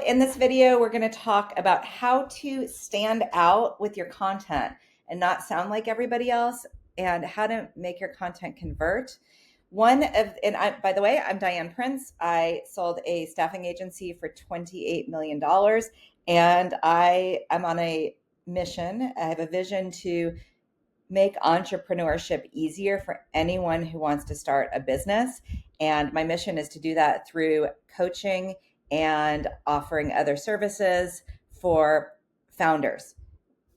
in this video, we're going to talk about how to stand out with your content and not sound like everybody else, and how to make your content convert. By the way, I'm Diane Prince. I sold a staffing agency for $28 million, and I am on a mission. I have a vision to make entrepreneurship easier for anyone who wants to start a business. And my mission is to do that through coaching and offering other services for founders.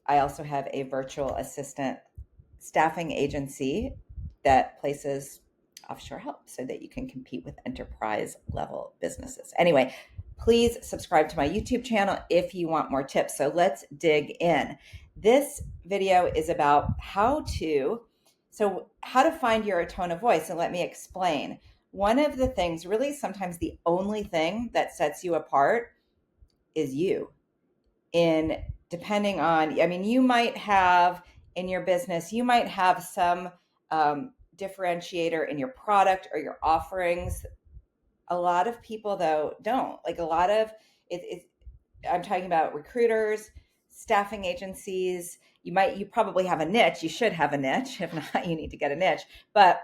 I also have a virtual assistant staffing agency that places offshore help so that you can compete with enterprise level businesses. Anyway, please subscribe to my YouTube channel if you want more tips. So let's dig in. This video is about how to find your tone of voice. And let me explain. One of the things, really sometimes the only thing that sets you apart is you. Depending on, you might have in your business, you might have some differentiator in your product or your offerings. A lot of people, though, don't. Like a lot of I'm talking about recruiters, staffing agencies. You probably have a niche. You should have a niche. If not, you need to get a niche. But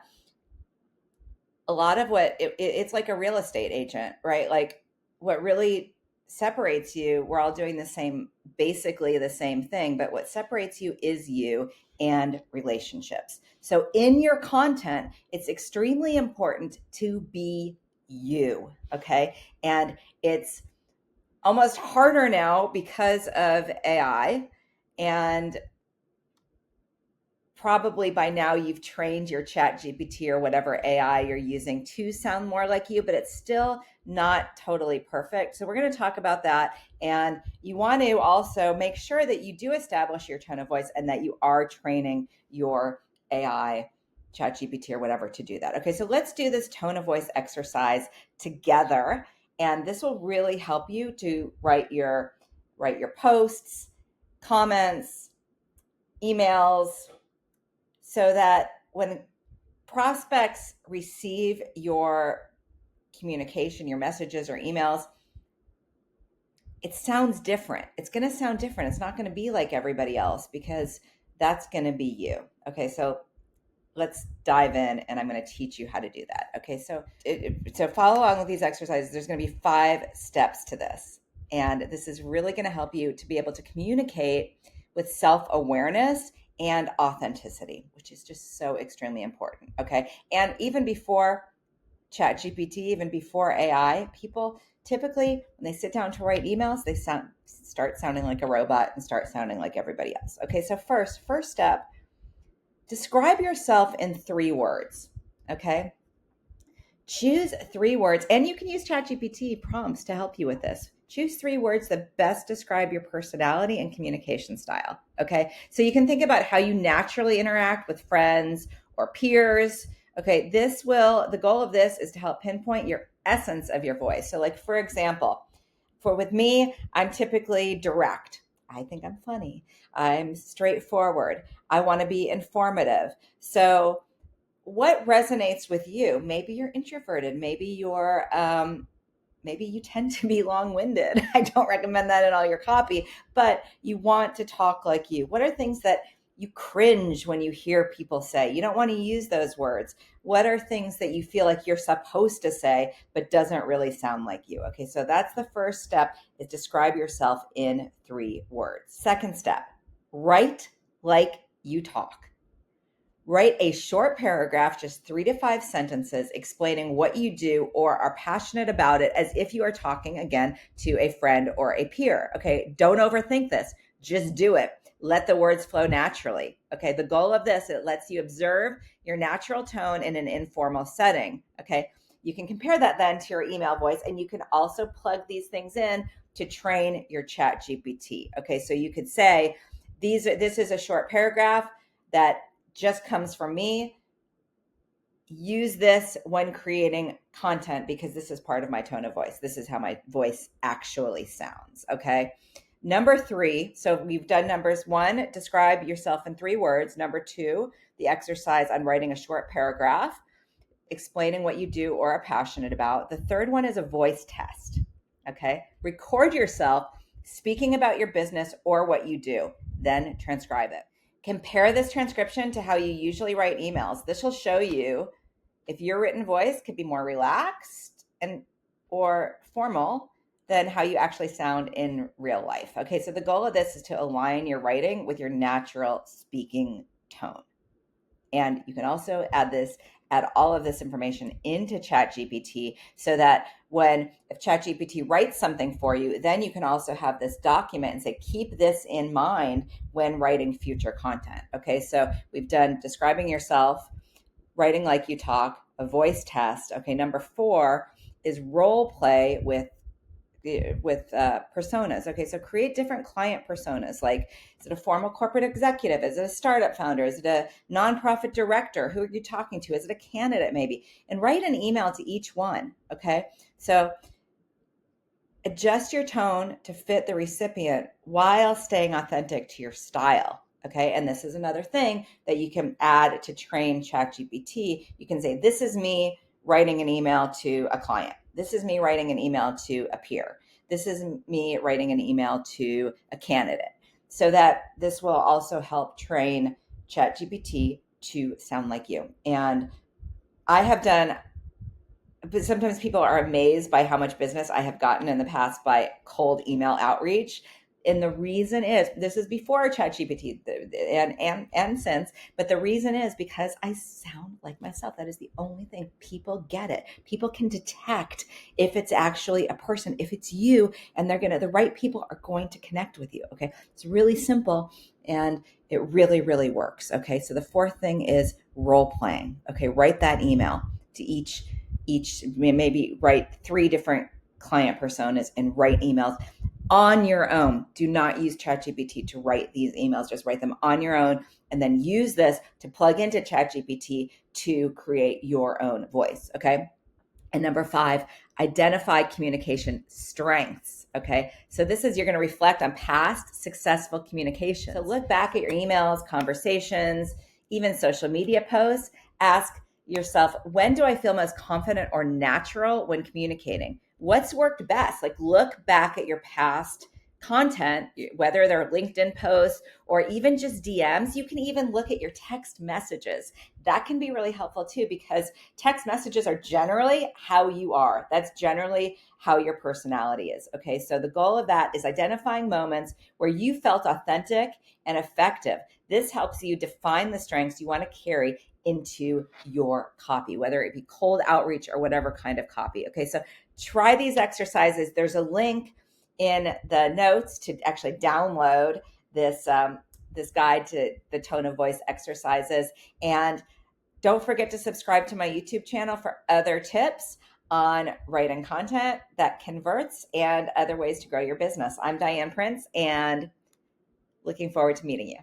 a lot of it's like a real estate agent, right? Like what really separates you, we're all doing basically the same thing, but what separates you is you and relationships. So in your content, it's extremely important to be you, okay? And it's almost harder now because of AI, and probably by now you've trained your chat GPT or whatever AI you're using to sound more like you, but it's still not totally perfect. So we're going to talk about that. And you want to also make sure that you do establish your tone of voice and that you are training your AI, chat GPT or whatever, to do that. Okay, so let's do this tone of voice exercise together. And this will really help you to write your posts, comments, emails, so that when prospects receive your communication, your messages or emails, it sounds different. It's going to sound different. It's not going to be like everybody else, because that's going to be you. Okay, so let's dive in, and I'm going to teach you how to do that. Okay, so follow along with these exercises. There's going to be 5 steps to this, and this is really going to help you to be able to communicate with self-awareness and authenticity, which is just so extremely important. Okay, and even before ChatGPT, even before AI, people typically, when they sit down to write emails, they start sounding like a robot and start sounding like everybody else. Okay, so first step, describe yourself in 3 words. Okay, choose 3 words, and you can use ChatGPT prompts to help you with this. Choose 3 words that best describe your personality and communication style. Okay, so you can think about how you naturally interact with friends or peers. Okay, the goal of this is to help pinpoint your essence of your voice. So like, for example, with me, I'm typically direct. I think I'm funny. I'm straightforward. I want to be informative. So what resonates with you? Maybe you're introverted. Maybe you tend to be long-winded. I don't recommend that in all your copy, but you want to talk like you. What are things that you cringe when you hear people say? You don't want to use those words. What are things that you feel like you're supposed to say, but doesn't really sound like you? Okay, so that's the first step, is describe yourself in 3 words. Second step, write like you talk. Write a short paragraph, just 3 to 5 sentences, explaining what you do or are passionate about it, as if you are talking, again, to a friend or a peer. Okay, don't overthink this. Just do it. Let the words flow naturally. Okay, the goal of this, it lets you observe your natural tone in an informal setting. Okay, you can compare that then to your email voice, and you can also plug these things in to train your chat GPT. Okay, so you could say, this is a short paragraph that just comes from me. Use this when creating content, because this is part of my tone of voice. This is how my voice actually sounds. Okay. Number 3, so we've done numbers 1, describe yourself in 3 words. Number 2, the exercise on writing a short paragraph, explaining what you do or are passionate about. The third one is a voice test. Okay. Record yourself speaking about your business or what you do, then transcribe it. Compare this transcription to how you usually write emails. This will show you if your written voice could be more relaxed and or formal than how you actually sound in real life. Okay, so the goal of this is to align your writing with your natural speaking tone. And you can also add all of this information into ChatGPT so that if ChatGPT writes something for you, then you can also have this document and say, keep this in mind when writing future content. Okay, so we've done describing yourself, writing like you talk, a voice test. Okay, number 4 is role play with personas. Okay, so create different client personas. Like, is it a formal corporate executive? Is it a startup founder? Is it a nonprofit director? Who are you talking to? Is it a candidate maybe? And write an email to each one. Okay, so adjust your tone to fit the recipient while staying authentic to your style. Okay, and this is another thing that you can add to train ChatGPT. You can say, this is me writing an email to a client. This is me writing an email to a peer. This is me writing an email to a candidate. So that this will also help train ChatGPT to sound like you. And I have done, but sometimes people are amazed by how much business I have gotten in the past by cold email outreach. And the reason is, this is before ChatGPT and since, but the reason is because I sound like myself. That is the only thing. People get it. People can detect if it's actually a person, if it's you, and the right people are going to connect with you. Okay. It's really simple and it really, really works. Okay. So the 4th thing is role playing. Okay. Write that email to each, maybe write 3 different client personas and write emails on your own. Do not use ChatGPT to write these emails. Just write them on your own and then use this to plug into ChatGPT to create your own voice. Okay. And number 5, identify communication strengths. Okay. So this is, you're going to reflect on past successful communication. So look back at your emails, conversations, even social media posts. Ask yourself, when do I feel most confident or natural when communicating? What's worked best? Like, look back at your past content, whether they're LinkedIn posts or even just DMs. You can even look at your text messages. That can be really helpful too, because text messages are generally how you are. That's generally how your personality is. Okay, so the goal of that is identifying moments where you felt authentic and effective. This helps you define the strengths you want to carry into your copy, whether it be cold outreach or whatever kind of copy. Okay, so try these exercises. There's a link in the notes to actually download this this guide to the tone of voice exercises. And don't forget to subscribe to my YouTube channel for other tips on writing content that converts and other ways to grow your business. I'm Diane Prince, and looking forward to meeting you.